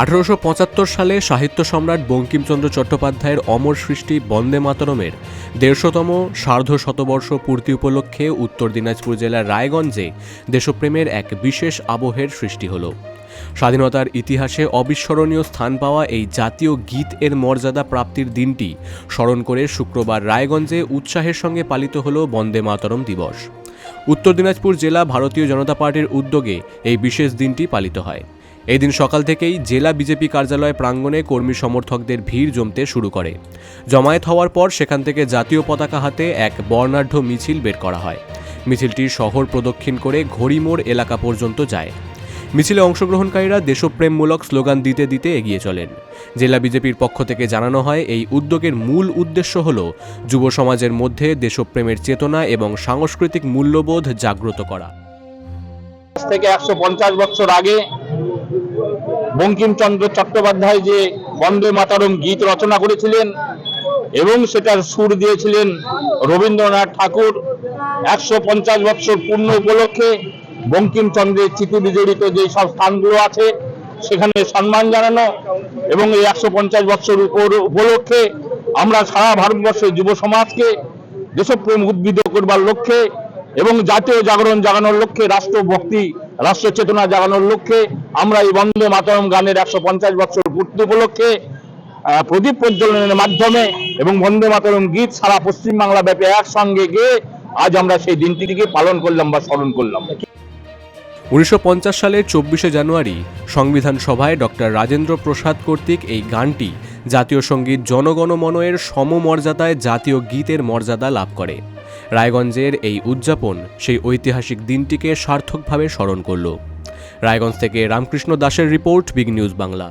1875 সালে সাহিত্য সম্রাট বঙ্কিমচন্দ্র চট্টোপাধ্যায়ের অমর সৃষ্টি বন্দে মাতরমের 150তম সার্ধশতবর্ষ পূর্তি উপলক্ষে উত্তর দিনাজপুর জেলার রায়গঞ্জে দেশপ্রেমের এক বিশেষ আবহের সৃষ্টি হল। স্বাধীনতার ইতিহাসে অবিস্মরণীয় স্থান পাওয়া এই জাতীয় গীত এর মর্যাদা প্রাপ্তির দিনটি স্মরণ করে শুক্রবার রায়গঞ্জে উৎসাহের সঙ্গে পালিত হল বন্দে মাতরম দিবস। উত্তর দিনাজপুর জেলা ভারতীয় জনতা পার্টির উদ্যোগে এই বিশেষ দিনটি পালিত হয়। এই দিন সকাল থেকেই জেলা বিজেপি কার্যালয় প্রাঙ্গণে কর্মী সমর্থকদের ভিড় জমতে শুরু করে। জমায়েত হওয়ার পর সেখান থেকে জাতীয় পতাকা হাতে এক বর্ণাঢ্য মিছিল বের করা হয়। মিছিলটি শহর প্রদক্ষিণ করে ঘড়িমোড় এলাকা পর্যন্ত যায়। মিছিলে অংশগ্রহণকারীরা দেশপ্রেমমূলক স্লোগান দিতে দিতে এগিয়ে চলেন। জেলা বিজেপির পক্ষ থেকে জানানো হয়, এই উদ্যোগের মূল উদ্দেশ্য হল যুব সমাজের মধ্যে দেশপ্রেমের চেতনা এবং সাংস্কৃতিক মূল্যবোধ জাগ্রত করা। থেকে 150 বছর আগে বঙ্কিমচন্দ্র চট্টোপাধ্যায় যে বন্দে মাতরম গীত রচনা করেছিলেন এবং সেটার সুর দিয়েছিলেন রবীন্দ্রনাথ ঠাকুর, 150 বছর পূর্ণ উপলক্ষে বঙ্কিমচন্দ্রের স্মৃতি বিজড়িত যে সব স্থানগুলো আছে সেখানে সম্মান জানানো এবং এই 150 বছর উপলক্ষে আমরা সারা ভারতবর্ষের যুব সমাজকে দেশপ্রেম উদ্বুদ্ধ করবার লক্ষ্যে এবং জাতীয় জাগরণ জাগানোর লক্ষ্যে, রাষ্ট্রভক্তি রাষ্ট্র চেতনা জাগানোর লক্ষ্যে আমরা এই বন্দে মাতরম গানের 150 বছর পূর্তি উপলক্ষে প্রদীপ প্রজ্বলনের মাধ্যমে এবং বন্দে মাতরম গীত সারা পশ্চিমবাংলা ব্যাপী একসঙ্গে গিয়ে আজ আমরা সেই দিনটিকে পালন করলাম বা স্মরণ করলাম। 1950 সালের 24শে জানুয়ারি সংবিধান সভায় ডক্টর রাজেন্দ্র প্রসাদ কর্তৃক এই গানটি জাতীয় সঙ্গীত জনগণমনের সমমর্যাদায় জাতীয় গীতের মর্যাদা লাভ করে। রায়গঞ্জের এই উদযাপন সেই ঐতিহাসিক দিনটিকে সার্থকভাবে স্মরণ করল। রায়গঞ্জ থেকে রামকৃষ্ণ দাসের রিপোর্ট, বিগ নিউজ বাংলা।